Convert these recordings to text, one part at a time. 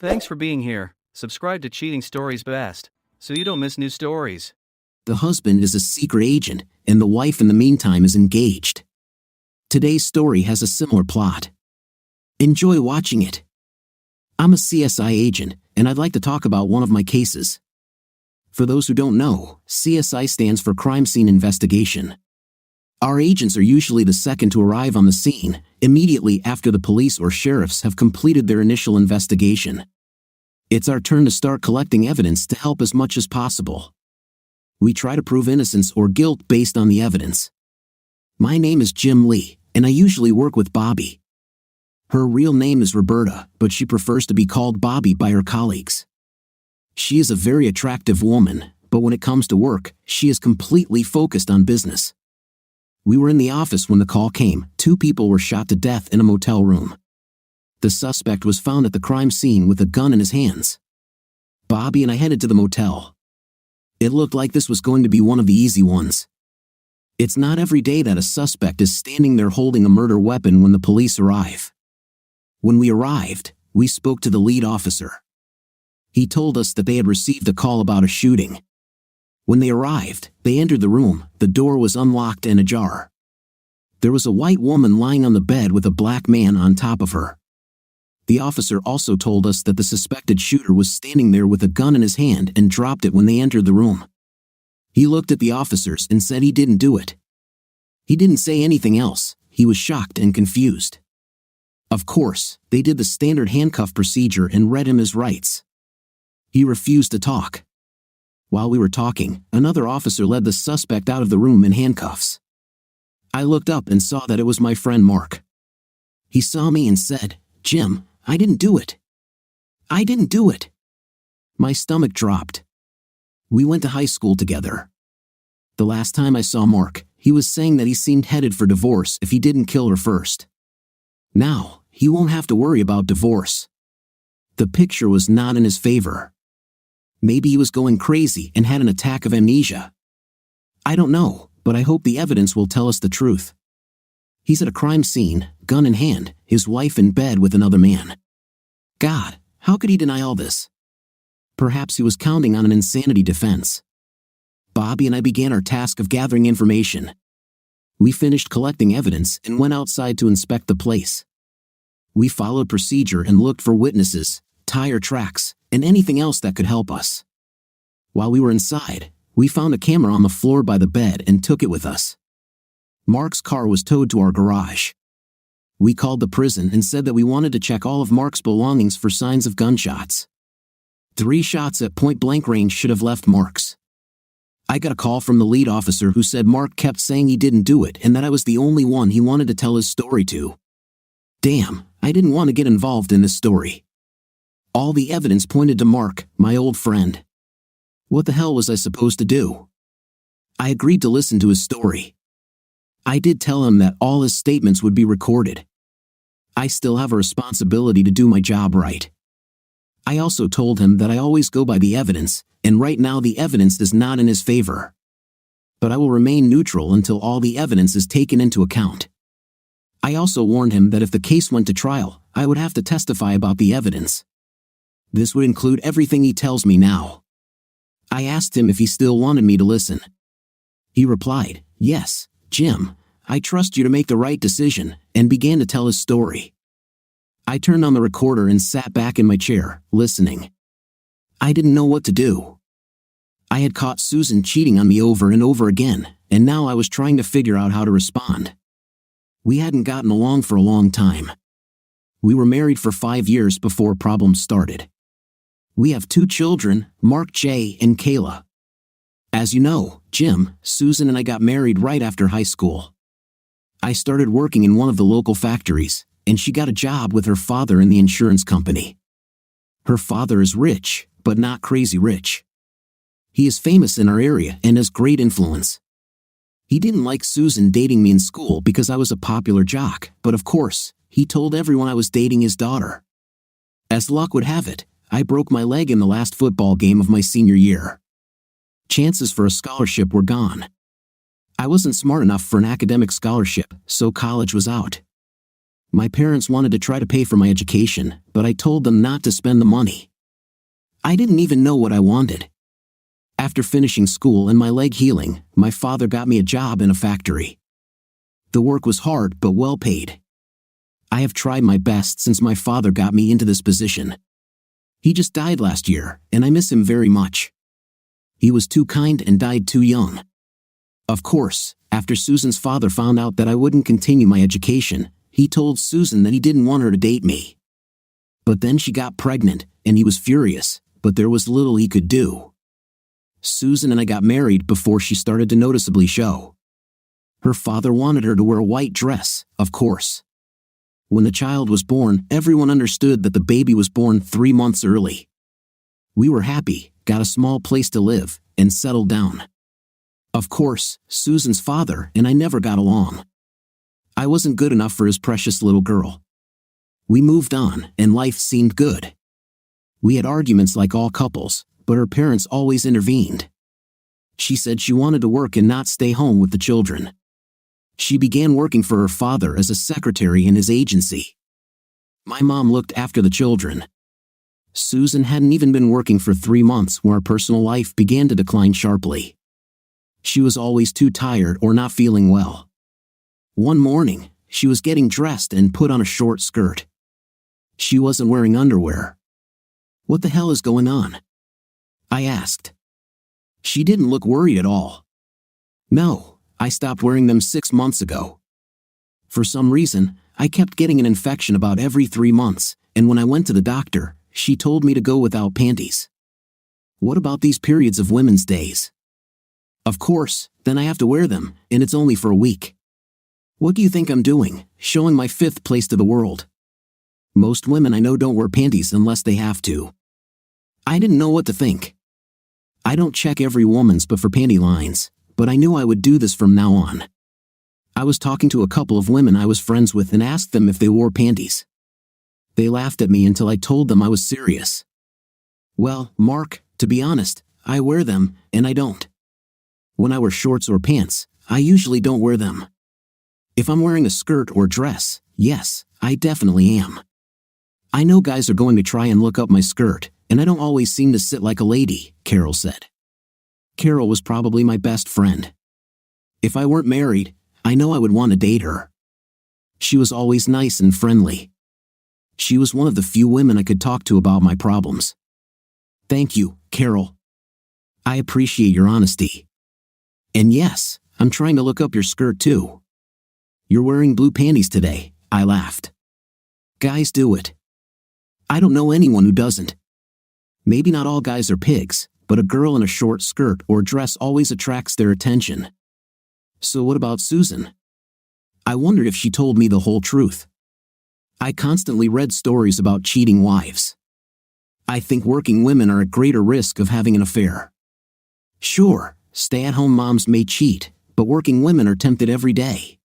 Thanks for being here. Subscribe to Cheating Stories Best, so you don't miss new stories. The husband is a secret agent, and the wife in the meantime is engaged. Today's story has a similar plot. Enjoy watching it. I'm a CSI agent, and I'd like to talk about one of my cases. For those who don't know, CSI stands for Crime Scene Investigation. Our agents are usually the second to arrive on the scene, immediately after the police or sheriffs have completed their initial investigation. It's our turn to start collecting evidence to help as much as possible. We try to prove innocence or guilt based on the evidence. My name is Jim Lee, and I usually work with Bobby. Her real name is Roberta, but she prefers to be called Bobby by her colleagues. She is a very attractive woman, but when it comes to work, she is completely focused on business. We were in the office when the call came. 2 people were shot to death in a motel room. The suspect was found at the crime scene with a gun in his hands. Bobby and I headed to the motel. It looked like this was going to be one of the easy ones. It's not every day that a suspect is standing there holding a murder weapon when the police arrive. When we arrived, we spoke to the lead officer. He told us that they had received a call about a shooting. When they arrived, they entered the room. The door was unlocked and ajar. There was a white woman lying on the bed with a black man on top of her. The officer also told us that the suspected shooter was standing there with a gun in his hand and dropped it when they entered the room. He looked at the officers and said he didn't do it. He didn't say anything else. He was shocked and confused. Of course, they did the standard handcuff procedure and read him his rights. He refused to talk. While we were talking, another officer led the suspect out of the room in handcuffs. I looked up and saw that it was my friend Mark. He saw me and said, "Jim, I didn't do it. I didn't do it." My stomach dropped. We went to high school together. The last time I saw Mark, he was saying that he seemed headed for divorce if he didn't kill her first. Now, he won't have to worry about divorce. The picture was not in his favor. Maybe he was going crazy and had an attack of amnesia. I don't know, but I hope the evidence will tell us the truth. He's at a crime scene, gun in hand, his wife in bed with another man. God, how could he deny all this? Perhaps he was counting on an insanity defense. Bobby and I began our task of gathering information. We finished collecting evidence and went outside to inspect the place. We followed procedure and looked for witnesses, tire tracks, and anything else that could help us. While we were inside, we found a camera on the floor by the bed and took it with us. Mark's car was towed to our garage. We called the prison and said that we wanted to check all of Mark's belongings for signs of gunshots. 3 shots at point-blank range should have left marks. I got a call from the lead officer who said Mark kept saying he didn't do it and that I was the only one he wanted to tell his story to. Damn, I didn't want to get involved in this story. All the evidence pointed to Mark, my old friend. What the hell was I supposed to do? I agreed to listen to his story. I did tell him that all his statements would be recorded. I still have a responsibility to do my job right. I also told him that I always go by the evidence, and right now the evidence is not in his favor. But I will remain neutral until all the evidence is taken into account. I also warned him that if the case went to trial, I would have to testify about the evidence. This would include everything he tells me now. I asked him if he still wanted me to listen. He replied, "Yes, Jim, I trust you to make the right decision," and began to tell his story. I turned on the recorder and sat back in my chair, listening. I didn't know what to do. I had caught Susan cheating on me over and over again, and now I was trying to figure out how to respond. We hadn't gotten along for a long time. We were married for 5 years before problems started. We have 2 children, Mark J. and Kayla. As you know, Jim, Susan and I got married right after high school. I started working in one of the local factories, and she got a job with her father in the insurance company. Her father is rich, but not crazy rich. He is famous in our area and has great influence. He didn't like Susan dating me in school because I was a popular jock, but of course, he told everyone I was dating his daughter. As luck would have it, I broke my leg in the last football game of my senior year. Chances for a scholarship were gone. I wasn't smart enough for an academic scholarship, so college was out. My parents wanted to try to pay for my education, but I told them not to spend the money. I didn't even know what I wanted. After finishing school and my leg healing, my father got me a job in a factory. The work was hard but well paid. I have tried my best since my father got me into this position. He just died last year, and I miss him very much. He was too kind and died too young. Of course, after Susan's father found out that I wouldn't continue my education, he told Susan that he didn't want her to date me. But then she got pregnant, and he was furious, but there was little he could do. Susan and I got married before she started to noticeably show. Her father wanted her to wear a white dress, of course. When the child was born, everyone understood that the baby was born 3 months early. We were happy, got a small place to live, and settled down. Of course, Susan's father and I never got along. I wasn't good enough for his precious little girl. We moved on, and life seemed good. We had arguments like all couples, but her parents always intervened. She said she wanted to work and not stay home with the children. She began working for her father as a secretary in his agency. My mom looked after the children. Susan hadn't even been working for 3 months when her personal life began to decline sharply. She was always too tired or not feeling well. One morning, she was getting dressed and put on a short skirt. She wasn't wearing underwear. "What the hell is going on?" I asked. She didn't look worried at all. "No, I stopped wearing them 6 months ago. For some reason, I kept getting an infection about every 3 months, and when I went to the doctor, she told me to go without panties." "What about these periods of women's days?" "Of course, then I have to wear them, and it's only for a week." "What do you think I'm doing, showing my 5th place to the world? Most women I know don't wear panties unless they have to." I didn't know what to think. I don't check every woman's but for panty lines, but I knew I would do this from now on. I was talking to a couple of women I was friends with and asked them if they wore panties. They laughed at me until I told them I was serious. "Well, Mark, to be honest, I wear them, and I don't. When I wear shorts or pants, I usually don't wear them. If I'm wearing a skirt or dress, yes, I definitely am. I know guys are going to try and look up my skirt, and I don't always seem to sit like a lady," Carol said. Carol was probably my best friend. If I weren't married, I know I would want to date her. She was always nice and friendly. She was one of the few women I could talk to about my problems. "Thank you, Carol. I appreciate your honesty. And yes, I'm trying to look up your skirt too. You're wearing blue panties today," I laughed. "Guys do it. I don't know anyone who doesn't. Maybe not all guys are pigs, but a girl in a short skirt or dress always attracts their attention." So what about Susan? I wondered if she told me the whole truth. I constantly read stories about cheating wives. I think working women are at greater risk of having an affair. Sure, stay-at-home moms may cheat, but working women are tempted every day.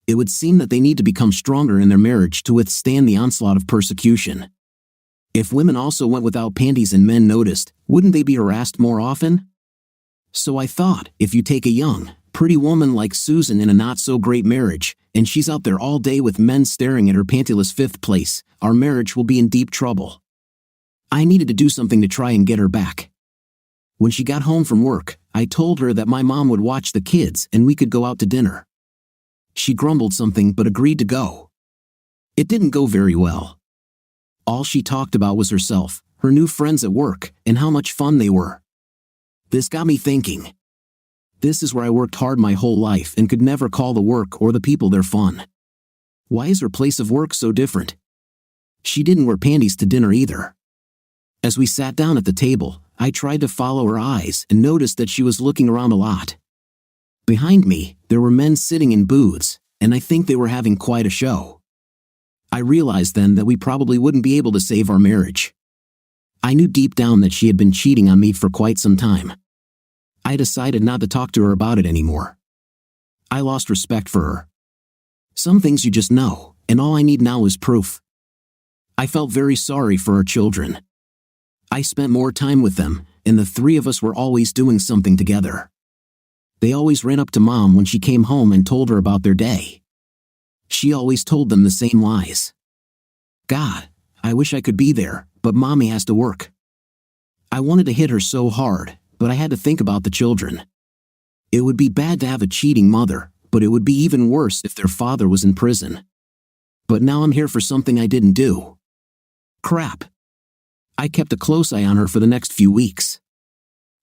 It would seem that they need to become stronger in their marriage to withstand the onslaught of persecution. If women also went without panties and men noticed, wouldn't they be harassed more often? So I thought, if you take a young, pretty woman like Susan in a not-so-great marriage, and she's out there all day with men staring at her pantyless 5th place, our marriage will be in deep trouble. I needed to do something to try and get her back. When she got home from work, I told her that my mom would watch the kids and we could go out to dinner. She grumbled something but agreed to go. It didn't go very well. All she talked about was herself, her new friends at work, and how much fun they were. This got me thinking. This is where I worked hard my whole life and could never call the work or the people there fun. Why is her place of work so different? She didn't wear panties to dinner either. As we sat down at the table, I tried to follow her eyes and noticed that she was looking around a lot. Behind me, there were men sitting in booths, and I think they were having quite a show. I realized then that we probably wouldn't be able to save our marriage. I knew deep down that she had been cheating on me for quite some time. I decided not to talk to her about it anymore. I lost respect for her. Some things you just know, and all I need now is proof. I felt very sorry for our children. I spent more time with them, and the 3 of us were always doing something together. They always ran up to Mom when she came home and told her about their day. She always told them the same lies. God, I wish I could be there, but Mommy has to work. I wanted to hit her so hard, but I had to think about the children. It would be bad to have a cheating mother, but it would be even worse if their father was in prison. But now I'm here for something I didn't do. Crap. I kept a close eye on her for the next few weeks.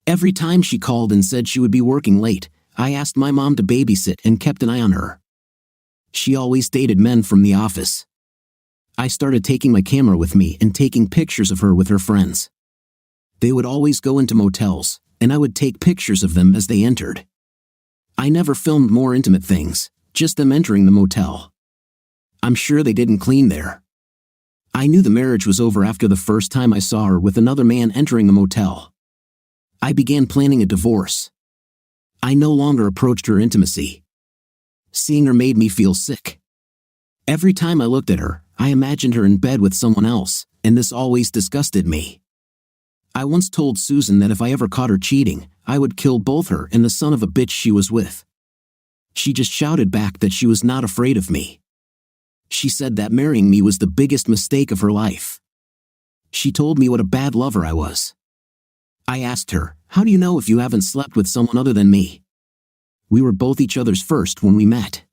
Every time she called and said she would be working late, I asked my mom to babysit and kept an eye on her. She always dated men from the office. I started taking my camera with me and taking pictures of her with her friends. They would always go into motels, and I would take pictures of them as they entered. I never filmed more intimate things, just them entering the motel. I'm sure they didn't clean there. I knew the marriage was over after the first time I saw her with another man entering the motel. I began planning a divorce. I no longer approached her intimacy. Seeing her made me feel sick. Every time I looked at her, I imagined her in bed with someone else, and this always disgusted me. I once told Susan that if I ever caught her cheating, I would kill both her and the son of a bitch she was with. She just shouted back that she was not afraid of me. She said that marrying me was the biggest mistake of her life. She told me what a bad lover I was. I asked her, "How do you know if you haven't slept with someone other than me? We were both each other's first when we met.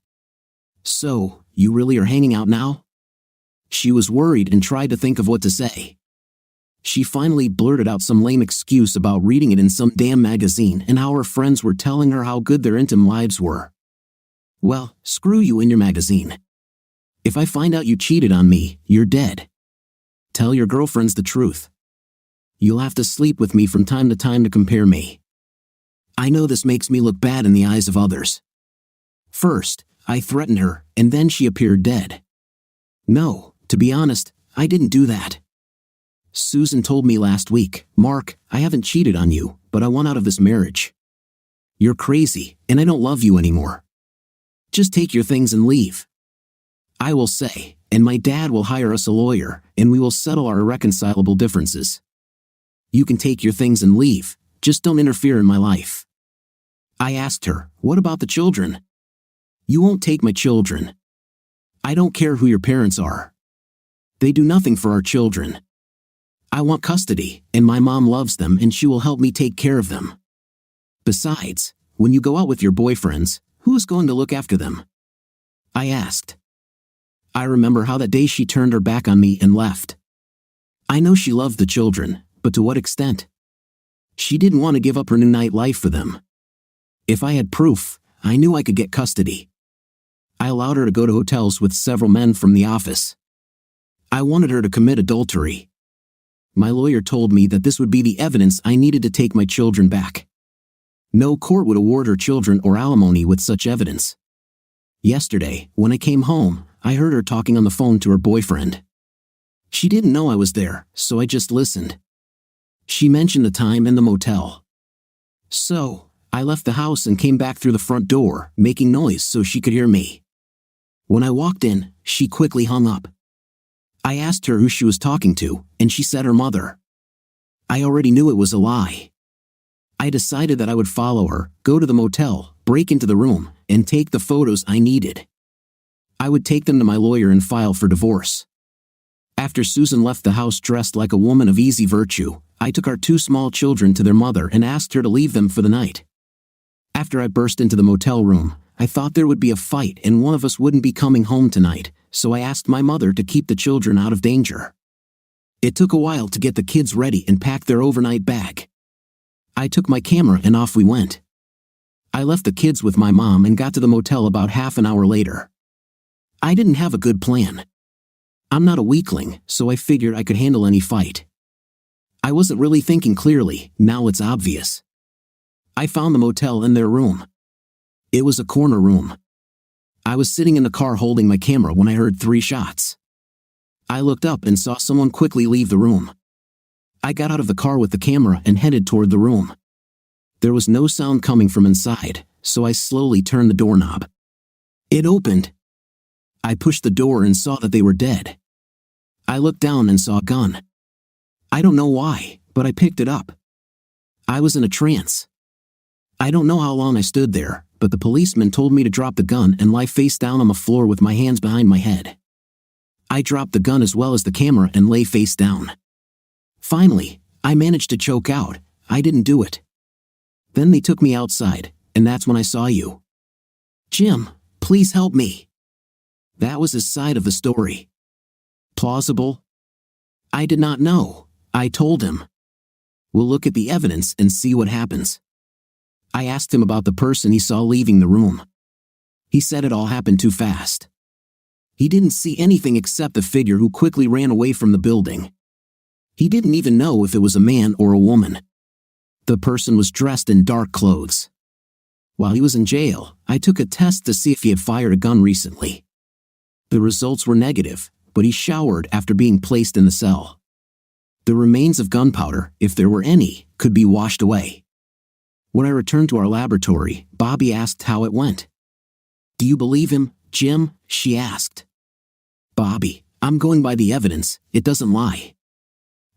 So, you really are hanging out now?" She was worried and tried to think of what to say. She finally blurted out some lame excuse about reading it in some damn magazine and how her friends were telling her how good their intimate lives were. Well, screw you and your magazine. If I find out you cheated on me, you're dead. Tell your girlfriends the truth. You'll have to sleep with me from time to time to compare me. I know this makes me look bad in the eyes of others. First, I threatened her, and then she appeared dead. No, to be honest, I didn't do that. Susan told me last week, "Mark, I haven't cheated on you, but I want out of this marriage. You're crazy, and I don't love you anymore. Just take your things and leave." I will say, and my dad will hire us a lawyer, and we will settle our irreconcilable differences. You can take your things and leave, just don't interfere in my life. I asked her, "What about the children?" "You won't take my children. I don't care who your parents are. They do nothing for our children. I want custody, and my mom loves them and she will help me take care of them. Besides, when you go out with your boyfriends, who is going to look after them?" I asked. I remember how that day she turned her back on me and left. I know she loved the children, but to what extent? She didn't want to give up her new night life for them. If I had proof, I knew I could get custody. I allowed her to go to hotels with several men from the office. I wanted her to commit adultery. My lawyer told me that this would be the evidence I needed to take my children back. No court would award her children or alimony with such evidence. Yesterday, when I came home, I heard her talking on the phone to her boyfriend. She didn't know I was there, so I just listened. She mentioned the time in the motel. So, I left the house and came back through the front door, making noise so she could hear me. When I walked in, she quickly hung up. I asked her who she was talking to, and she said her mother. I already knew it was a lie. I decided that I would follow her, go to the motel, break into the room, and take the photos I needed. I would take them to my lawyer and file for divorce. After Susan left the house dressed like a woman of easy virtue, I took our 2 small children to their mother and asked her to leave them for the night. After I burst into the motel room, I thought there would be a fight and one of us wouldn't be coming home tonight, so I asked my mother to keep the children out of danger. It took a while to get the kids ready and pack their overnight bag. I took my camera and off we went. I left the kids with my mom and got to the motel about half an hour later. I didn't have a good plan. I'm not a weakling, so I figured I could handle any fight. I wasn't really thinking clearly, now it's obvious. I found the motel in their room. It was a corner room. I was sitting in the car holding my camera when I heard 3 shots. I looked up and saw someone quickly leave the room. I got out of the car with the camera and headed toward the room. There was no sound coming from inside, so I slowly turned the doorknob. It opened. I pushed the door and saw that they were dead. I looked down and saw a gun. I don't know why, but I picked it up. I was in a trance. I don't know how long I stood there, but the policeman told me to drop the gun and lie face down on the floor with my hands behind my head. I dropped the gun as well as the camera and lay face down. Finally, I managed to choke out, "I didn't do it." Then they took me outside, and that's when I saw you. Jim, please help me. That was his side of the story. Plausible? I did not know, I told him. We'll look at the evidence and see what happens. I asked him about the person he saw leaving the room. He said it all happened too fast. He didn't see anything except the figure who quickly ran away from the building. He didn't even know if it was a man or a woman. The person was dressed in dark clothes. While he was in jail, I took a test to see if he had fired a gun recently. The results were negative, but he showered after being placed in the cell. The remains of gunpowder, if there were any, could be washed away. When I returned to our laboratory, Bobby asked how it went. "Do you believe him, Jim?" she asked. "Bobby, I'm going by the evidence, it doesn't lie.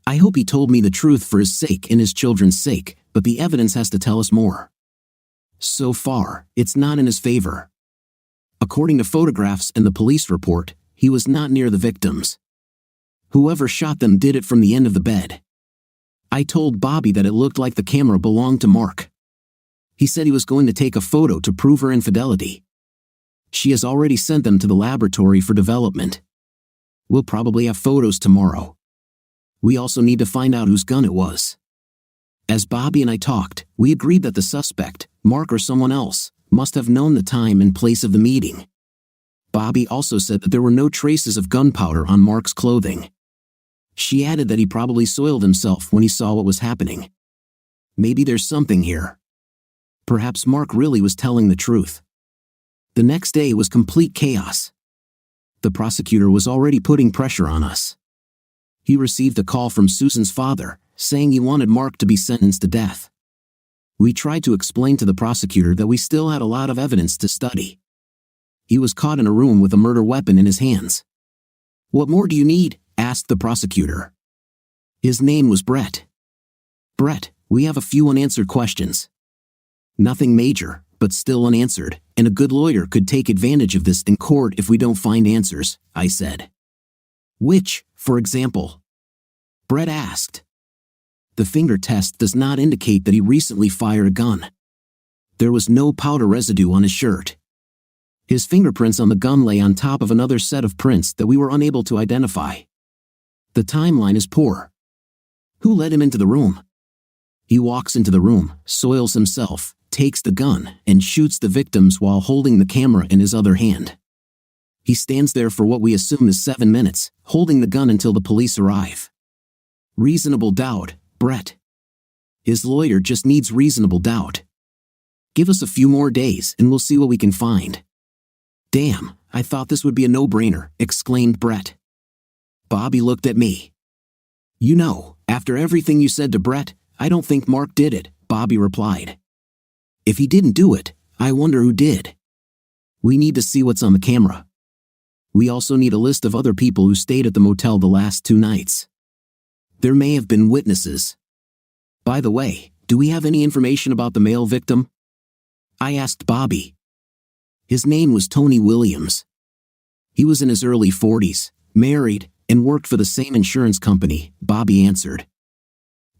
I hope he told me the truth for his sake and his children's sake, but the evidence has to tell us more. So far, it's not in his favor. According to photographs and the police report, he was not near the victims. Whoever shot them did it from the end of the bed. I told Bobby that it looked like the camera belonged to Mark. He said he was going to take a photo to prove her infidelity. She has already sent them to the laboratory for development. We'll probably have photos tomorrow. We also need to find out whose gun it was." As Bobby and I talked, we agreed that the suspect, Mark or someone else, must have known the time and place of the meeting. Bobby also said that there were no traces of gunpowder on Mark's clothing. She added that he probably soiled himself when he saw what was happening. Maybe there's something here. Perhaps Mark really was telling the truth. The next day was complete chaos. The prosecutor was already putting pressure on us. He received a call from Susan's father, saying he wanted Mark to be sentenced to death. We tried to explain to the prosecutor that we still had a lot of evidence to study. He was caught in a room with a murder weapon in his hands. "What more do you need?" asked the prosecutor. His name was Brett. "Brett, we have a few unanswered questions." "Nothing major, but still unanswered, and a good lawyer could take advantage of this in court if we don't find answers," I said. "Which, for example?" Brett asked. "The finger test does not indicate that he recently fired a gun. There was no powder residue on his shirt. His fingerprints on the gun lay on top of another set of prints that we were unable to identify. The timeline is poor. Who let him into the room? He walks into the room, soils himself, takes the gun, and shoots the victims while holding the camera in his other hand. He stands there for what we assume is 7 minutes, holding the gun until the police arrive. Reasonable doubt, Brett. His lawyer just needs reasonable doubt. Give us a few more days and we'll see what we can find." "Damn, I thought this would be a no-brainer," exclaimed Brett. Bobby looked at me. "You know, after everything you said to Brett, I don't think Mark did it," Bobby replied. "If he didn't do it, I wonder who did. We need to see what's on the camera. We also need a list of other people who stayed at the motel the last 2 nights. There may have been witnesses. By the way, do we have any information about the male victim?" I asked Bobby. His name was Tony Williams. He was in his early 40s, married, and worked for the same insurance company, Bobby answered.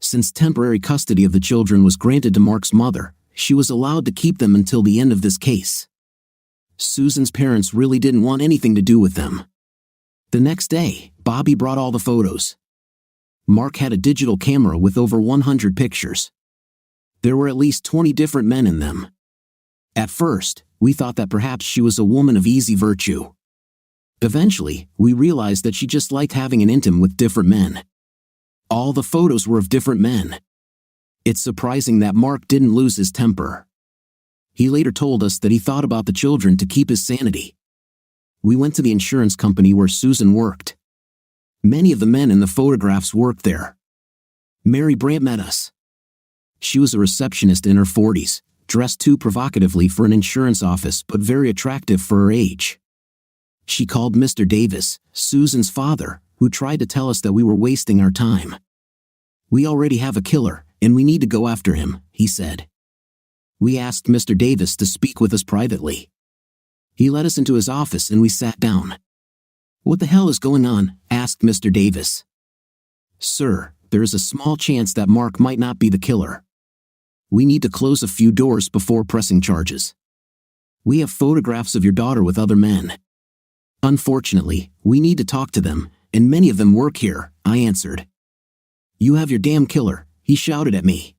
Since temporary custody of the children was granted to Mark's mother, she was allowed to keep them until the end of this case. Susan's parents really didn't want anything to do with them. The next day, Bobby brought all the photos. Mark had a digital camera with over 100 pictures. There were at least 20 different men in them. At first, we thought that perhaps she was a woman of easy virtue. Eventually, we realized that she just liked having an intim with different men. All the photos were of different men. It's surprising that Mark didn't lose his temper. He later told us that he thought about the children to keep his sanity. We went to the insurance company where Susan worked. Many of the men in the photographs worked there. Mary Brandt met us. She was a receptionist in her 40s, dressed too provocatively for an insurance office but very attractive for her age. She called Mr. Davis, Susan's father, who tried to tell us that we were wasting our time. "We already have a killer, and we need to go after him," he said. We asked Mr. Davis to speak with us privately. He led us into his office and we sat down. "What the hell is going on?" asked Mr. Davis. "Sir, there is a small chance that Mark might not be the killer. We need to close a few doors before pressing charges. We have photographs of your daughter with other men. Unfortunately, we need to talk to them, and many of them work here," I answered. "You have your damn killer," he shouted at me.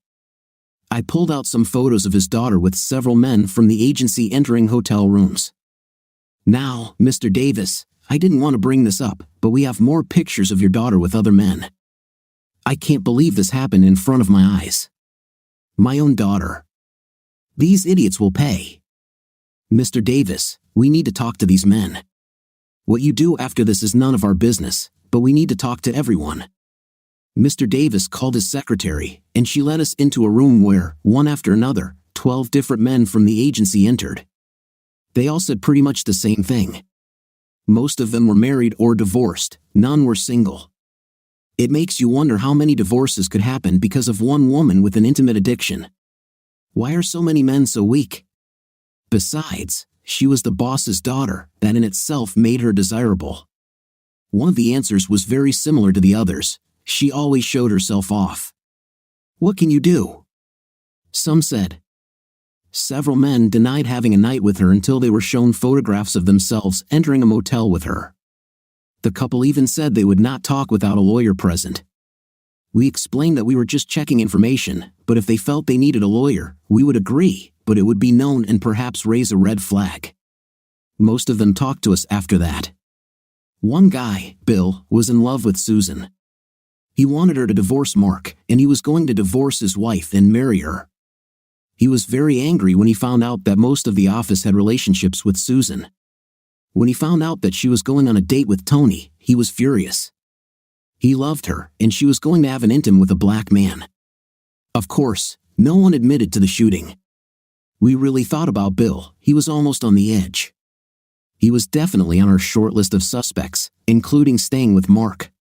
I pulled out some photos of his daughter with several men from the agency entering hotel rooms. "Now, Mr. Davis, I didn't want to bring this up, but we have more pictures of your daughter with other men. I can't believe this happened in front of my eyes. My own daughter. These idiots will pay. Mr. Davis, we need to talk to these men. What you do after this is none of our business, but we need to talk to everyone." Mr. Davis called his secretary, and she led us into a room where, one after another, 12 different men from the agency entered. They all said pretty much the same thing. Most of them were married or divorced, none were single. It makes you wonder how many divorces could happen because of one woman with an intimate addiction. Why are so many men so weak? Besides, she was the boss's daughter, that in itself made her desirable. One of the answers was very similar to the others. She always showed herself off. What can you do? Some said. Several men denied having a night with her until they were shown photographs of themselves entering a motel with her. The couple even said they would not talk without a lawyer present. We explained that we were just checking information, but if they felt they needed a lawyer, we would agree, but it would be known and perhaps raise a red flag. Most of them talked to us after that. One guy, Bill, was in love with Susan. He wanted her to divorce Mark, and he was going to divorce his wife and marry her. He was very angry when he found out that most of the office had relationships with Susan. When he found out that she was going on a date with Tony, he was furious. He loved her, and she was going to have an intim with a black man. Of course, no one admitted to the shooting. We really thought about Bill. He was almost on the edge. He was definitely on our short list of suspects, including staying with Mark.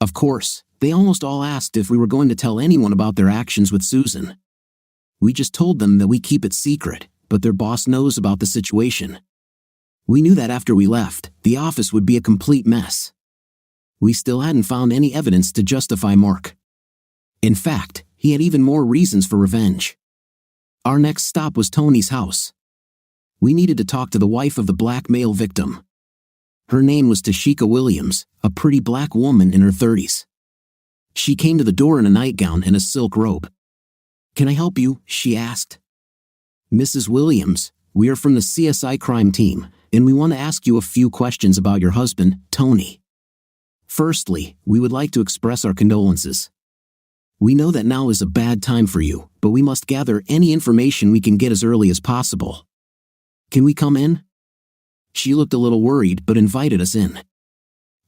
Of course, they almost all asked if we were going to tell anyone about their actions with Susan. We just told them that we keep it secret, but their boss knows about the situation. We knew that after we left, the office would be a complete mess. We still hadn't found any evidence to justify Mark. In fact, he had even more reasons for revenge. Our next stop was Tony's house. We needed to talk to the wife of the black male victim. Her name was Tashika Williams, a pretty black woman in her 30s. She came to the door in a nightgown and a silk robe. "Can I help you?" she asked. "Mrs. Williams, we are from the CSI crime team, and we want to ask you a few questions about your husband, Tony. Firstly, we would like to express our condolences. We know that now is a bad time for you, but we must gather any information we can get as early as possible. Can we come in?" She looked a little worried but invited us in.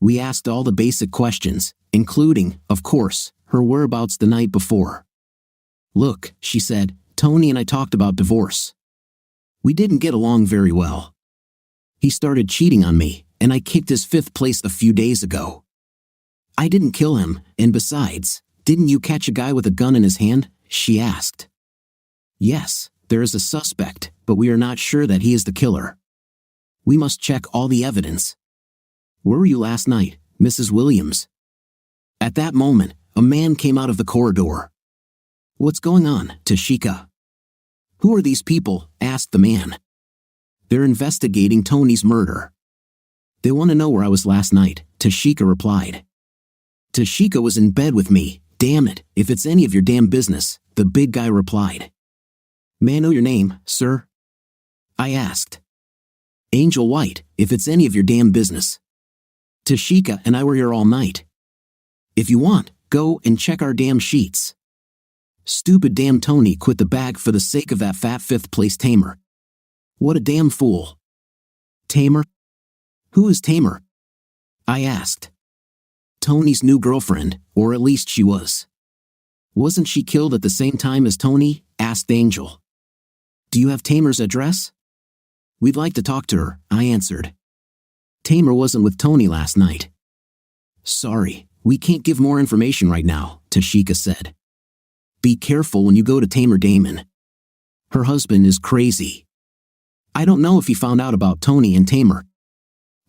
We asked all the basic questions, including, of course, her whereabouts the night before. "Look," she said, "Tony and I talked about divorce. We didn't get along very well. He started cheating on me, and I kicked his 5th place a few days ago. I didn't kill him, and besides, didn't you catch a guy with a gun in his hand?" she asked. "Yes, there is a suspect, but we are not sure that he is the killer. We must check all the evidence. Where were you last night, Mrs. Williams?" At that moment, a man came out of the corridor. "What's going on, Tashika?" "Who are these people?" asked the man. "They're investigating Tony's murder. They want to know where I was last night," Tashika replied. "Tashika was in bed with me, damn it, if it's any of your damn business," the big guy replied. "May I know your name, sir?" I asked. "Angel White, if it's any of your damn business. Tashika and I were here all night. If you want, go and check our damn sheets." Stupid damn Tony quit the bag for the sake of that fat 5th place tamer. What a damn fool. "Tamer? Who is Tamer?" I asked. "Tony's new girlfriend, or at least she was." "Wasn't she killed at the same time as Tony?" asked Angel. "Do you have Tamer's address?" "We'd like to talk to her," I answered. "Tamer wasn't with Tony last night." "Sorry, we can't give more information right now," Tashika said. "Be careful when you go to Tamer Damon. Her husband is crazy. I don't know if he found out about Tony and Tamer.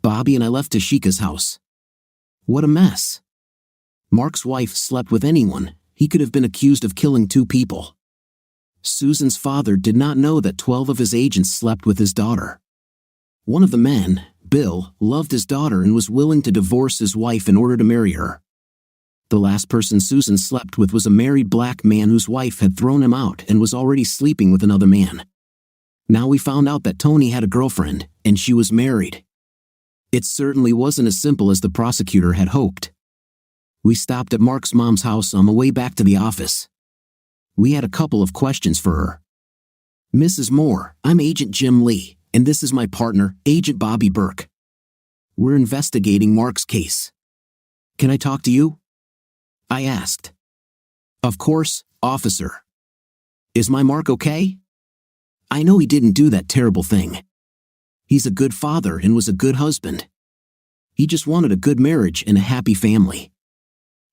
Bobby and I left Tashika's house. What a mess. Mark's wife slept with anyone. He could have been accused of killing 2 people. Susan's father did not know that 12 of his agents slept with his daughter. One of the men, Bill, loved his daughter and was willing to divorce his wife in order to marry her. The last person Susan slept with was a married black man whose wife had thrown him out and was already sleeping with another man. Now we found out that Tony had a girlfriend, and she was married. It certainly wasn't as simple as the prosecutor had hoped. We stopped at Mark's mom's house on the way back to the office. We had a couple of questions for her. Mrs. Moore, I'm Agent Jim Lee, and this is my partner, Agent Bobby Burke. We're investigating Mark's case. Can I talk to you? I asked. Of course, officer. Is my Mark okay? I know he didn't do that terrible thing. He's a good father and was a good husband. He just wanted a good marriage and a happy family.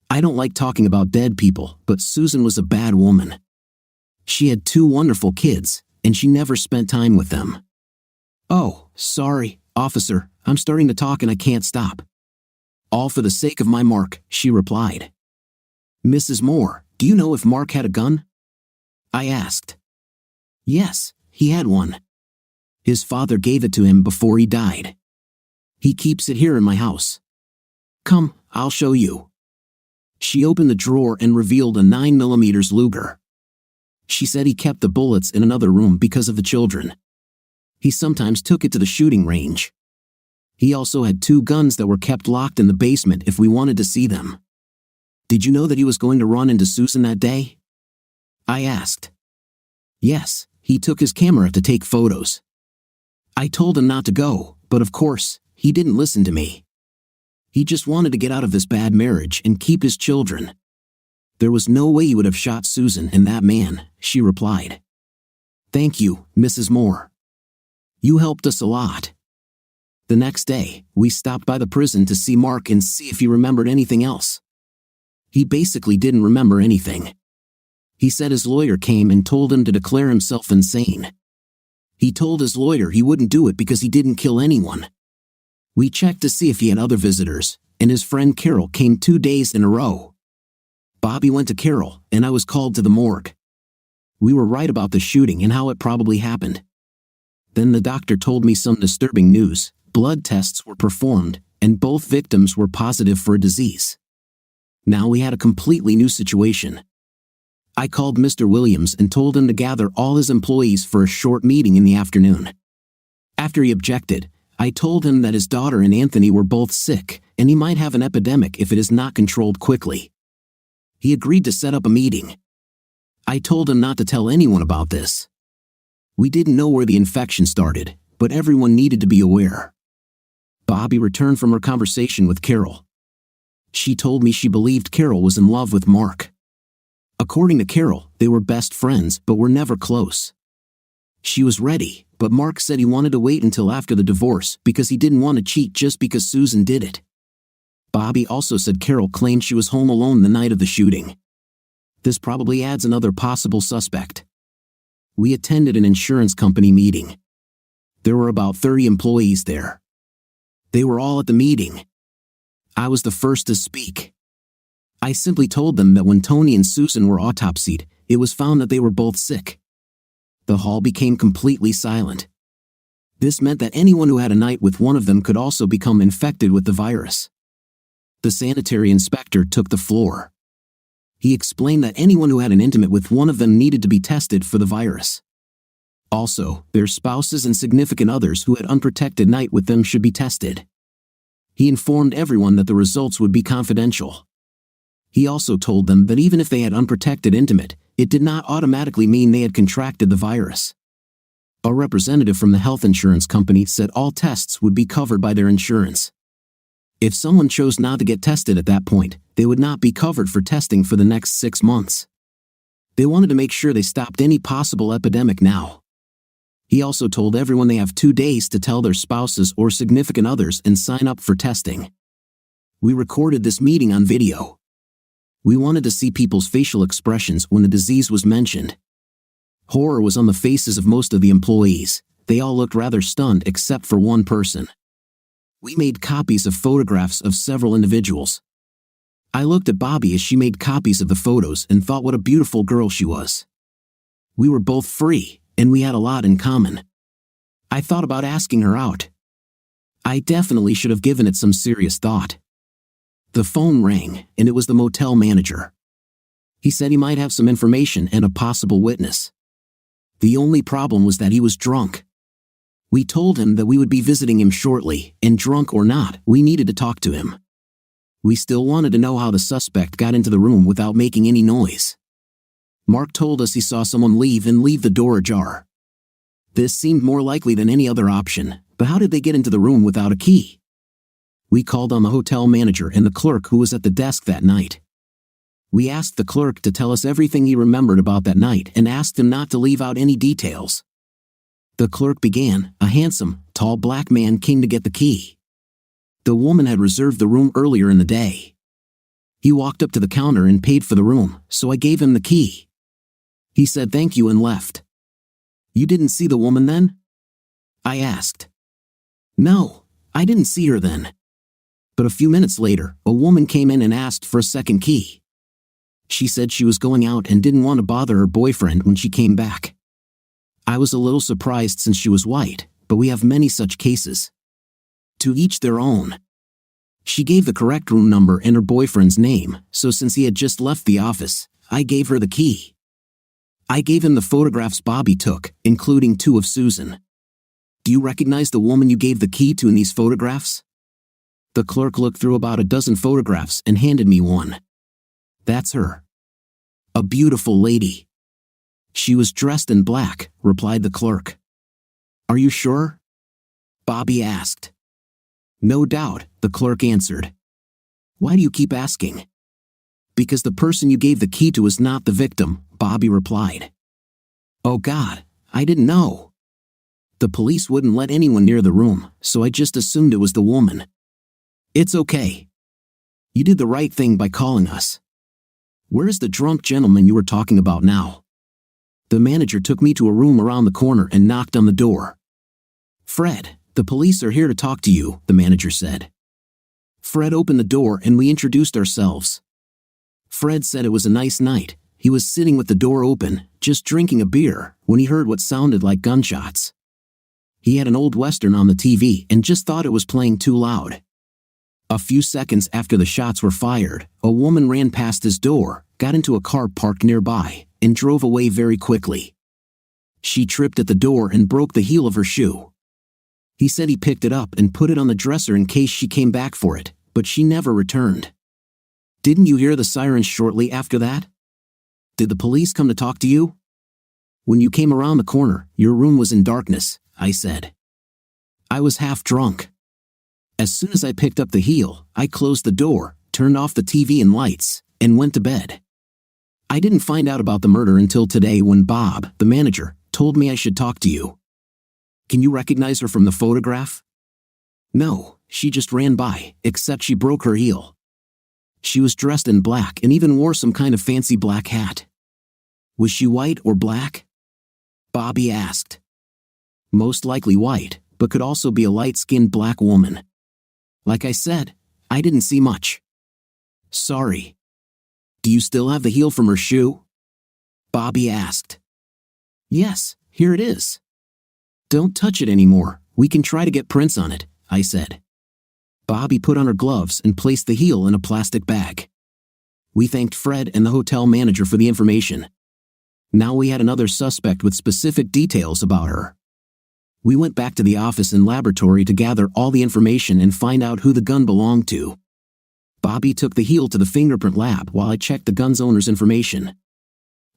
I don't like talking about dead people, but Susan was a bad woman. She had 2 wonderful kids, and she never spent time with them. Oh, sorry, officer, I'm starting to talk and I can't stop. All for the sake of my Mark, she replied. Mrs. Moore, do you know if Mark had a gun? I asked. Yes, he had one. His father gave it to him before he died. He keeps it here in my house. Come, I'll show you. She opened the drawer and revealed a 9mm Luger. She said he kept the bullets in another room because of the children. He sometimes took it to the shooting range. He also had 2 guns that were kept locked in the basement if we wanted to see them. Did you know that he was going to run into Susan that day? I asked. Yes, he took his camera to take photos. I told him not to go, but of course, he didn't listen to me. He just wanted to get out of this bad marriage and keep his children. There was no way he would have shot Susan and that man, she replied. Thank you, Mrs. Moore. You helped us a lot. The next day, we stopped by the prison to see Mark and see if he remembered anything else. He basically didn't remember anything. He said his lawyer came and told him to declare himself insane. He told his lawyer he wouldn't do it because he didn't kill anyone. We checked to see if he had other visitors, and his friend Carol came 2 days in a row. Bobby went to Carol, and I was called to the morgue. We were right about the shooting and how it probably happened. Then the doctor told me some disturbing news. Blood tests were performed, and both victims were positive for a disease. Now we had a completely new situation. I called Mr. Williams and told him to gather all his employees for a short meeting in the afternoon. After he objected, I told him that his daughter and Anthony were both sick, and he might have an epidemic if it is not controlled quickly. He agreed to set up a meeting. I told him not to tell anyone about this. We didn't know where the infection started, but everyone needed to be aware. Bobby returned from her conversation with Carol. She told me she believed Carol was in love with Mark. According to Carol, they were best friends but were never close. She was ready, but Mark said he wanted to wait until after the divorce because he didn't want to cheat just because Susan did it. Bobby also said Carol claimed she was home alone the night of the shooting. This probably adds another possible suspect. We attended an insurance company meeting. There were about 30 employees there. They were all at the meeting. I was the first to speak. I simply told them that when Tony and Susan were autopsied, it was found that they were both sick. The hall became completely silent. This meant that anyone who had a night with one of them could also become infected with the virus. The sanitary inspector took the floor. He explained that anyone who had an intimate with one of them needed to be tested for the virus. Also, their spouses and significant others who had unprotected night with them should be tested. He informed everyone that the results would be confidential. He also told them that even if they had unprotected intimate, it did not automatically mean they had contracted the virus. A representative from the health insurance company said all tests would be covered by their insurance. If someone chose not to get tested at that point, they would not be covered for testing for the next 6 months. They wanted to make sure they stopped any possible epidemic now. He also told everyone they have 2 days to tell their spouses or significant others and sign up for testing. We recorded this meeting on video. We wanted to see people's facial expressions when the disease was mentioned. Horror was on the faces of most of the employees. They all looked rather stunned except for one person. We made copies of photographs of several individuals. I looked at Bobby as she made copies of the photos and thought what a beautiful girl she was. We were both free, and we had a lot in common. I thought about asking her out. I definitely should have given it some serious thought. The phone rang, and it was the motel manager. He said he might have some information and a possible witness. The only problem was that he was drunk. We told him that we would be visiting him shortly, and drunk or not, we needed to talk to him. We still wanted to know how the suspect got into the room without making any noise. Mark told us he saw someone leave the door ajar. This seemed more likely than any other option, but how did they get into the room without a key? We called on the hotel manager and the clerk who was at the desk that night. We asked the clerk to tell us everything he remembered about that night and asked him not to leave out any details. The clerk began. A handsome, tall black man came to get the key. The woman had reserved the room earlier in the day. He walked up to the counter and paid for the room, so I gave him the key. He said thank you and left. You didn't see the woman then? I asked. No, I didn't see her then. But a few minutes later, a woman came in and asked for a second key. She said she was going out and didn't want to bother her boyfriend when she came back. I was a little surprised since she was white, but we have many such cases. To each their own. She gave the correct room number and her boyfriend's name, so since he had just left the office, I gave her the key. I gave him the photographs Bobby took, including 2 of Susan. Do you recognize the woman you gave the key to in these photographs? The clerk looked through about a dozen photographs and handed me one. That's her. A beautiful lady. She was dressed in black, replied the clerk. Are you sure? Bobby asked. No doubt, the clerk answered. Why do you keep asking? Because the person you gave the key to is not the victim, Bobby replied. Oh God, I didn't know. The police wouldn't let anyone near the room, so I just assumed it was the woman. It's okay. You did the right thing by calling us. Where is the drunk gentleman you were talking about now? The manager took me to a room around the corner and knocked on the door. Fred, the police are here to talk to you, the manager said. Fred opened the door and we introduced ourselves. Fred said it was a nice night. He was sitting with the door open, just drinking a beer, when he heard what sounded like gunshots. He had an old Western on the TV and just thought it was playing too loud. A few seconds after the shots were fired, a woman ran past his door, got into a car parked nearby, and drove away very quickly. She tripped at the door and broke the heel of her shoe. He said he picked it up and put it on the dresser in case she came back for it, but she never returned. Didn't you hear the sirens shortly after that? Did the police come to talk to you? When you came around the corner, your room was in darkness, I said. I was half drunk. As soon as I picked up the heel, I closed the door, turned off the TV and lights, and went to bed. I didn't find out about the murder until today when Bob, the manager, told me I should talk to you. Can you recognize her from the photograph? No, she just ran by, except she broke her heel. She was dressed in black and even wore some kind of fancy black hat. Was she white or black? Bobby asked. Most likely white, but could also be a light-skinned black woman. Like I said, I didn't see much. Sorry. Do you still have the heel from her shoe? Bobby asked. Yes, here it is. Don't touch it anymore, we can try to get prints on it, I said. Bobby put on her gloves and placed the heel in a plastic bag. We thanked Fred and the hotel manager for the information. Now we had another suspect with specific details about her. We went back to the office and laboratory to gather all the information and find out who the gun belonged to. Bobby took the heel to the fingerprint lab while I checked the gun's owner's information.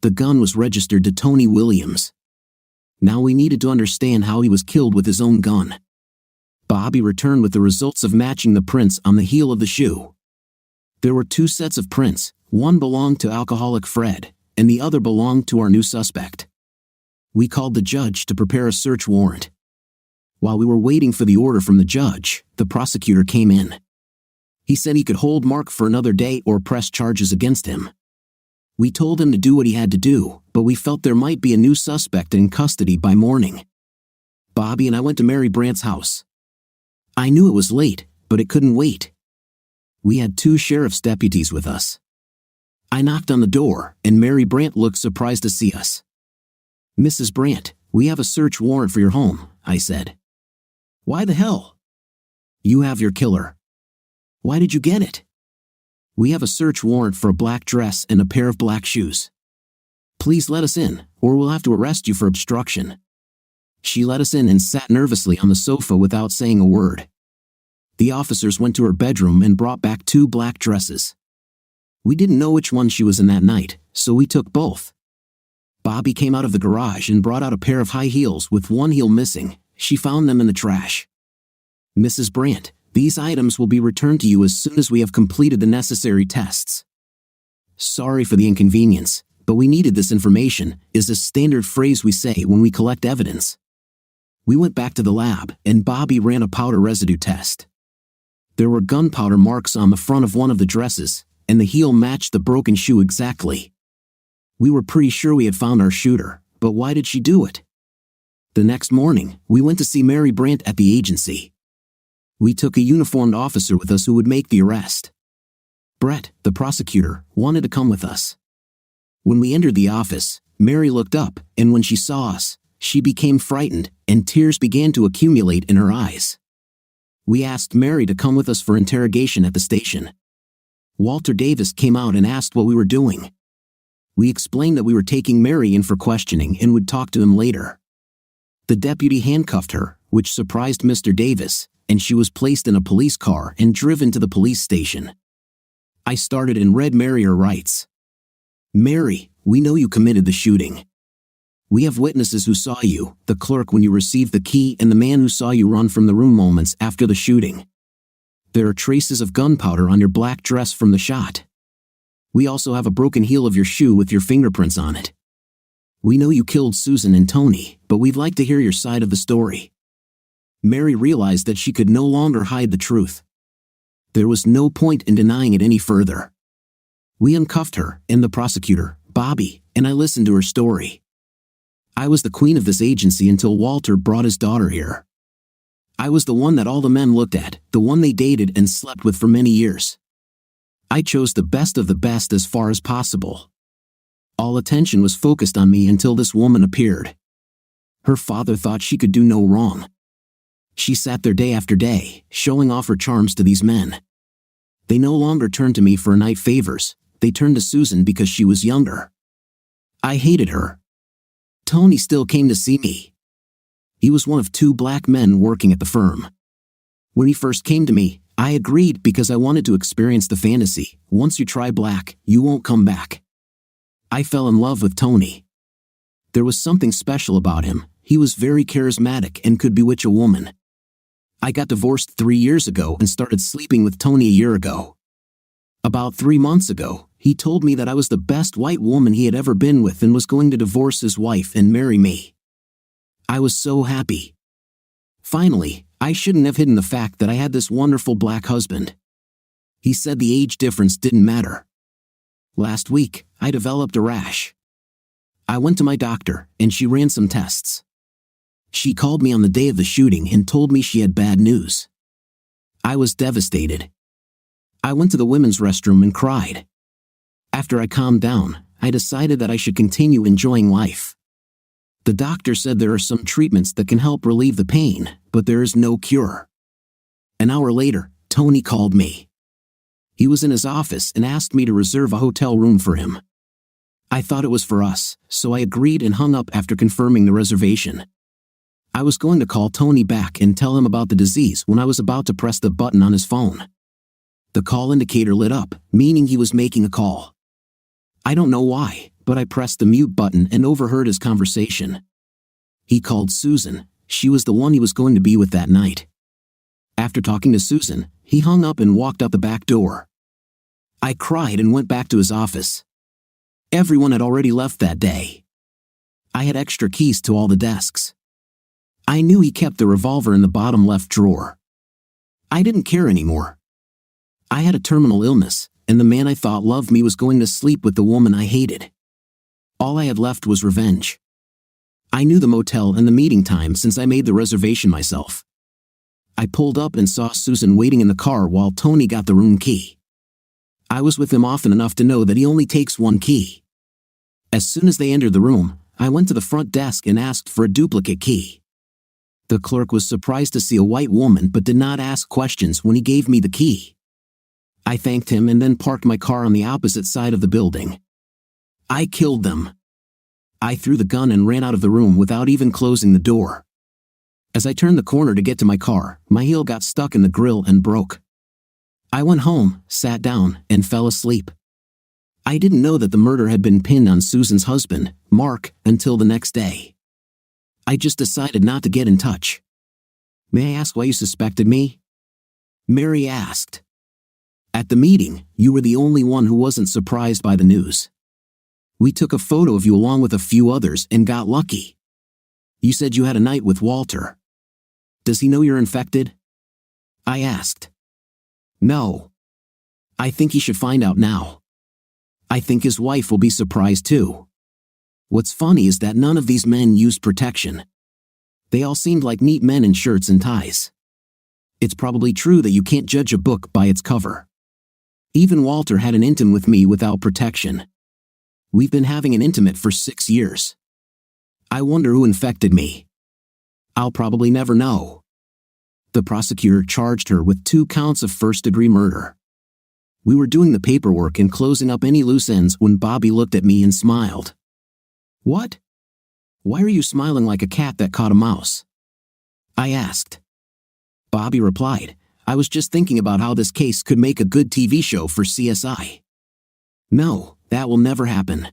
The gun was registered to Tony Williams. Now we needed to understand how he was killed with his own gun. Bobby returned with the results of matching the prints on the heel of the shoe. There were 2 sets of prints, one belonged to alcoholic Fred, and the other belonged to our new suspect. We called the judge to prepare a search warrant. While we were waiting for the order from the judge, the prosecutor came in. He said he could hold Mark for another day or press charges against him. We told him to do what he had to do, but we felt there might be a new suspect in custody by morning. Bobby and I went to Mary Brandt's house. I knew it was late, but it couldn't wait. We had 2 sheriff's deputies with us. I knocked on the door, and Mary Brandt looked surprised to see us. "Mrs. Brandt, we have a search warrant for your home," I said. "Why the hell?" "You have your killer." "Why did you get it?" "We have a search warrant for a black dress and a pair of black shoes. Please let us in, or we'll have to arrest you for obstruction." She let us in and sat nervously on the sofa without saying a word. The officers went to her bedroom and brought back 2 black dresses. We didn't know which one she was in that night, so we took both. Bobby came out of the garage and brought out a pair of high heels with one heel missing. She found them in the trash. "Mrs. Brandt, these items will be returned to you as soon as we have completed the necessary tests." "Sorry for the inconvenience, but we needed this information," is a standard phrase we say when we collect evidence. We went back to the lab, and Bobby ran a powder residue test. There were gunpowder marks on the front of one of the dresses, and the heel matched the broken shoe exactly. We were pretty sure we had found our shooter, but why did she do it? The next morning, we went to see Mary Brandt at the agency. We took a uniformed officer with us who would make the arrest. Brett, the prosecutor, wanted to come with us. When we entered the office, Mary looked up, and when she saw us, she became frightened, and tears began to accumulate in her eyes. We asked Mary to come with us for interrogation at the station. Walter Davis came out and asked what we were doing. We explained that we were taking Mary in for questioning and would talk to him later. The deputy handcuffed her, which surprised Mr. Davis, and she was placed in a police car and driven to the police station. I started and read Mary her rights. "Mary, we know you committed the shooting. We have witnesses who saw you, the clerk when you received the key and the man who saw you run from the room moments after the shooting. There are traces of gunpowder on your black dress from the shot. We also have a broken heel of your shoe with your fingerprints on it. We know you killed Susan and Tony, but we'd like to hear your side of the story." Mary realized that she could no longer hide the truth. There was no point in denying it any further. We uncuffed her, and the prosecutor, Bobby, and I listened to her story. I was the queen of this agency until Walter brought his daughter here. I was the one that all the men looked at, the one they dated and slept with for many years. I chose the best of the best as far as possible. All attention was focused on me until this woman appeared. Her father thought she could do no wrong. She sat there day after day, showing off her charms to these men. They no longer turned to me for night favors, they turned to Susan because she was younger. I hated her. Tony still came to see me. He was one of 2 black men working at the firm. When he first came to me, I agreed because I wanted to experience the fantasy. Once you try black, you won't come back. I fell in love with Tony. There was something special about him. He was very charismatic and could bewitch a woman. I got divorced 3 years ago and started sleeping with Tony a year ago. About 3 months ago, he told me that I was the best white woman he had ever been with and was going to divorce his wife and marry me. I was so happy. Finally, I shouldn't have hidden the fact that I had this wonderful black husband. He said the age difference didn't matter. Last week, I developed a rash. I went to my doctor, and she ran some tests. She called me on the day of the shooting and told me she had bad news. I was devastated. I went to the women's restroom and cried. After I calmed down, I decided that I should continue enjoying life. The doctor said there are some treatments that can help relieve the pain, but there is no cure. An hour later, Tony called me. He was in his office and asked me to reserve a hotel room for him. I thought it was for us, so I agreed and hung up after confirming the reservation. I was going to call Tony back and tell him about the disease when I was about to press the button on his phone. The call indicator lit up, meaning he was making a call. I don't know why, but I pressed the mute button and overheard his conversation. He called Susan. She was the one he was going to be with that night. After talking to Susan, he hung up and walked out the back door. I cried and went back to his office. Everyone had already left that day. I had extra keys to all the desks. I knew he kept the revolver in the bottom left drawer. I didn't care anymore. I had a terminal illness, and the man I thought loved me was going to sleep with the woman I hated. All I had left was revenge. I knew the motel and the meeting time since I made the reservation myself. I pulled up and saw Susan waiting in the car while Tony got the room key. I was with him often enough to know that he only takes one key. As soon as they entered the room, I went to the front desk and asked for a duplicate key. The clerk was surprised to see a white woman but did not ask questions when he gave me the key. I thanked him and then parked my car on the opposite side of the building. I killed them. I threw the gun and ran out of the room without even closing the door. As I turned the corner to get to my car, my heel got stuck in the grill and broke. I went home, sat down, and fell asleep. I didn't know that the murder had been pinned on Susan's husband, Mark, until the next day. I just decided not to get in touch. May I ask why you suspected me? Mary asked. At the meeting, you were the only one who wasn't surprised by the news. We took a photo of you along with a few others and got lucky. You said you had a night with Walter. Does he know you're infected? I asked. No. I think he should find out now. I think his wife will be surprised too. What's funny is that none of these men used protection. They all seemed like neat men in shirts and ties. It's probably true that you can't judge a book by its cover. Even Walter had an intimate with me without protection. We've been having an intimate for 6 years. I wonder who infected me. I'll probably never know. The prosecutor charged her with 2 counts of first-degree murder. We were doing the paperwork and closing up any loose ends when Bobby looked at me and smiled. What? Why are you smiling like a cat that caught a mouse? I asked. Bobby replied, I was just thinking about how this case could make a good TV show for CSI. No, that will never happen.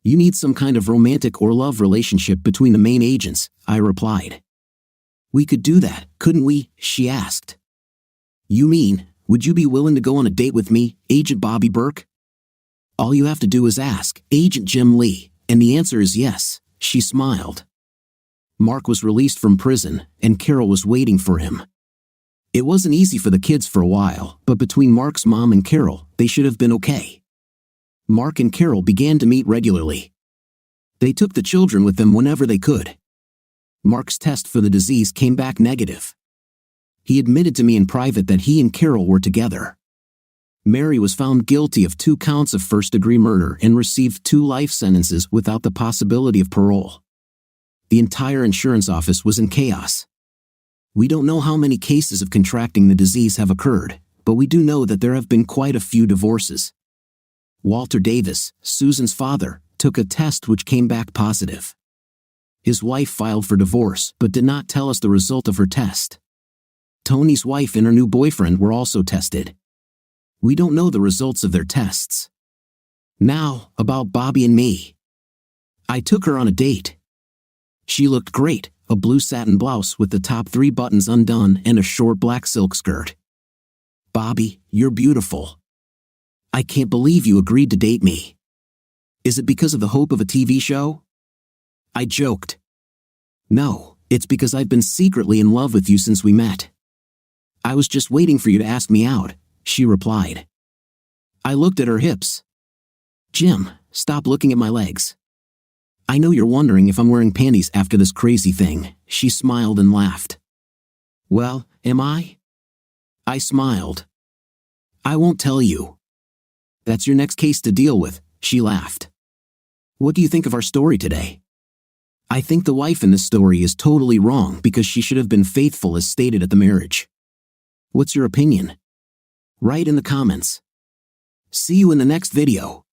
You need some kind of romantic or love relationship between the main agents, I replied. We could do that, couldn't we? She asked. You mean, would you be willing to go on a date with me, Agent Bobby Burke? All you have to do is ask, Agent Jim Lee, and the answer is yes, she smiled. Mark was released from prison, and Carol was waiting for him. It wasn't easy for the kids for a while, but between Mark's mom and Carol, they should have been okay. Mark and Carol began to meet regularly. They took the children with them whenever they could. Mark's test for the disease came back negative. He admitted to me in private that he and Carol were together. Mary was found guilty of 2 counts of first-degree murder and received 2 life sentences without the possibility of parole. The entire insurance office was in chaos. We don't know how many cases of contracting the disease have occurred, but we do know that there have been quite a few divorces. Walter Davis, Susan's father, took a test which came back positive. His wife filed for divorce but did not tell us the result of her test. Tony's wife and her new boyfriend were also tested. We don't know the results of their tests. Now, about Bobby and me. I took her on a date. She looked great, a blue satin blouse with the top 3 buttons undone and a short black silk skirt. Bobby, you're beautiful. I can't believe you agreed to date me. Is it because of the hope of a TV show? I joked. No, it's because I've been secretly in love with you since we met. I was just waiting for you to ask me out, she replied. I looked at her hips. Jim, stop looking at my legs. I know you're wondering if I'm wearing panties after this crazy thing, she smiled and laughed. Well, am I? I smiled. I won't tell you. That's your next case to deal with, she laughed. What do you think of our story today? I think the wife in this story is totally wrong because she should have been faithful as stated at the marriage. What's your opinion? Write in the comments. See you in the next video.